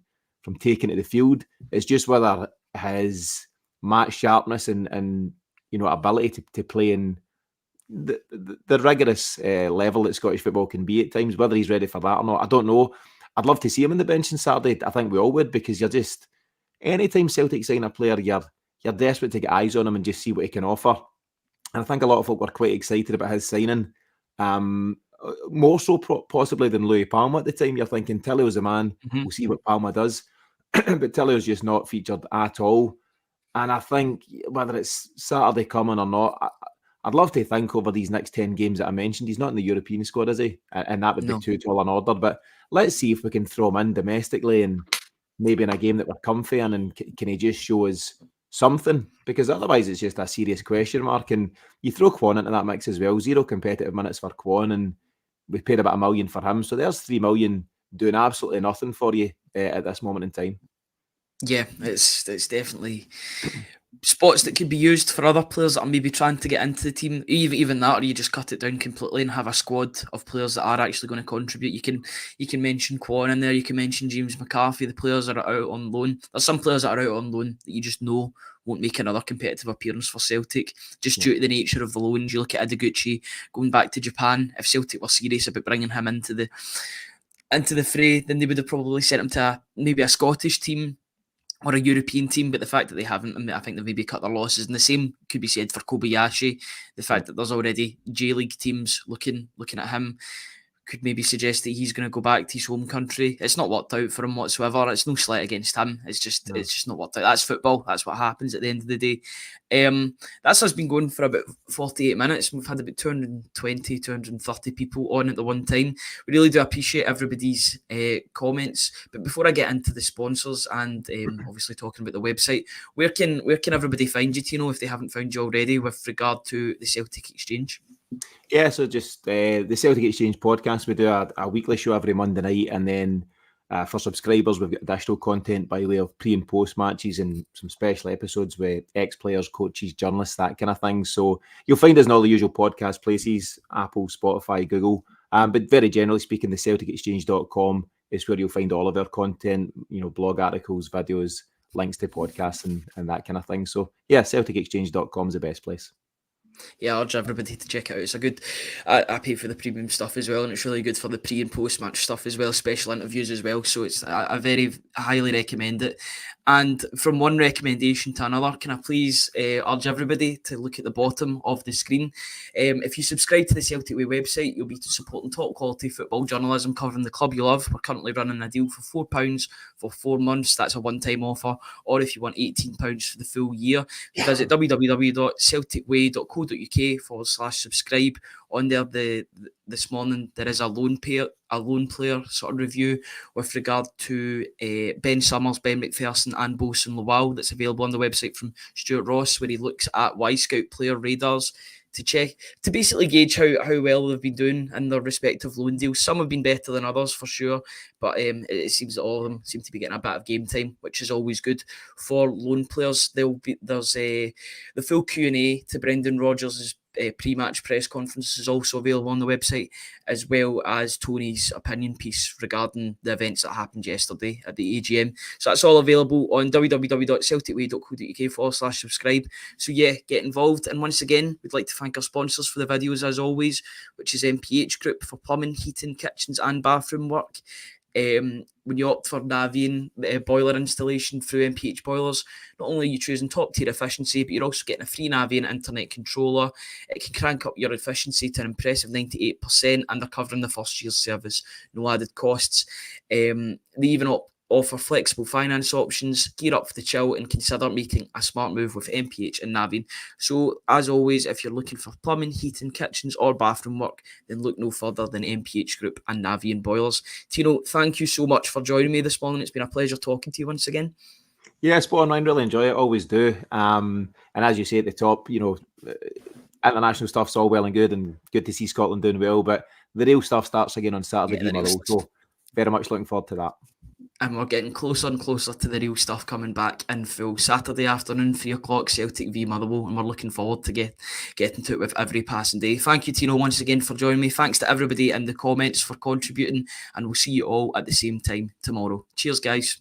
taking to the field. It's just whether his match sharpness and ability to play in the rigorous level that Scottish football can be at times, whether he's ready for that or not, I don't know. I'd love to see him on the bench on Saturday. I think we all would, because you're just, anytime Celtic sign a player, you're desperate to get eyes on him and just see what he can offer. And I think a lot of folk were quite excited about his signing. More so possibly than Louis Palma at the time. You're thinking Tilio's the man. Mm-hmm. We'll see what Palma does. But Tilio's just not featured at all. And I think whether it's Saturday coming or not, I'd love to think over these next 10 games that I mentioned, he's not in the European squad, is he? And that would be too tall an order. But let's see if we can throw him in domestically and maybe in a game that we're comfy in, and can he just show us something? Because otherwise it's just a serious question mark. And you throw Kwon into that mix as well. 0 competitive minutes for Kwon, and we paid about $1 million for him. So there's 3 million doing absolutely nothing for you at this moment in time. Yeah, it's definitely spots that could be used for other players that are maybe trying to get into the team. Even that, or you just cut it down completely and have a squad of players that are actually going to contribute. You can mention Kwon in there. You can mention James McCarthy. The players that are out on loan. There's some players that are out on loan that you just know won't make another competitive appearance for Celtic, just due to the nature of the loans. You look at Ideguchi going back to Japan. If Celtic were serious about bringing him into the fray, then they would have probably sent him to maybe a Scottish team or a European team, but the fact that they haven't, I think they've maybe cut their losses. And the same could be said for Kobayashi. The fact that there's already J-League teams looking at him. could maybe suggest that he's going to go back to his home country. It's not worked out for him whatsoever. It's no slight against him. It's just not worked out. That's football. That's what happens at the end of the day. That's us been going for about 48 minutes. We've had about 220, 230 people on at the one time. We really do appreciate everybody's comments. But before I get into the sponsors and obviously talking about the website, where can everybody find you, Tino, if they haven't found you already, with regard to the Celtic Exchange? Yeah, so just the Celtic Exchange podcast. We do a weekly show every Monday night, and then for subscribers, we've got additional content by way of pre and post matches and some special episodes with ex-players, coaches, journalists, that kind of thing. So you'll find us in all the usual podcast places, Apple, Spotify, Google. But very generally speaking, the CelticExchange.com is where you'll find all of our content, blog articles, videos, links to podcasts and that kind of thing. So yeah, CelticExchange.com is the best place. Yeah, I urge everybody to check it out. It's a good. I pay for the premium stuff as well, and it's really good for the pre and post match stuff as well, special interviews as well. So it's I very highly recommend it. And from one recommendation to another, can I please urge everybody to look at the bottom of the screen? If you subscribe to the Celtic Way website, you'll be supporting top quality football journalism covering the club you love. We're currently running a deal for £4 for 4 months. That's a one-time offer. Or if you want £18 for the full year, visit www.celticway.co.uk/subscribe. On there, this morning there is a lone player sort of review with regard to Ben Summers, Ben McPherson and Bosun Lowell that's available on the website from Stuart Ross, where he looks at Y-Scout player radars to basically gauge how well they've been doing in their respective loan deals. Some have been better than others for sure, but it seems that all of them seem to be getting a bit of game time, which is always good for loan players. There's the full Q&A to Brendan Rodgers' pre-match press conference is also available on the website, as well as Tony's opinion piece regarding the events that happened yesterday at the AGM. So that's all available on www.celticway.co.uk/subscribe. So yeah, get involved. And once again, we'd like to thank our sponsors for the videos as always, which is MPH Group for plumbing, heating, kitchens and bathroom work. When you opt for Navien boiler installation through MPH Boilers, not only are you choosing top tier efficiency, but you're also getting a free Navien Internet Controller. It can crank up your efficiency to an impressive 98%, and they're covering the first year's service, no added costs. They even offer flexible finance options. Gear up for the chill and consider making a smart move with MPH and Navien. So as always, if you're looking for plumbing, heating, kitchens or bathroom work, then look no further than MPH Group and Navien Boilers. Tino, thank you so much for joining me this morning. It's been a pleasure talking to you once again. Yeah, spot on. I really enjoy it, always do. And as you say at the top, international stuff's all well and good to see Scotland doing well, but the real stuff starts again on Saturday. So very much looking forward to that. And we're getting closer and closer to the real stuff coming back in full. Saturday afternoon, 3:00, Celtic v Motherwell, and we're looking forward to getting to it with every passing day. Thank you, Tino, once again for joining me. Thanks to everybody in the comments for contributing, and we'll see you all at the same time tomorrow. Cheers, guys.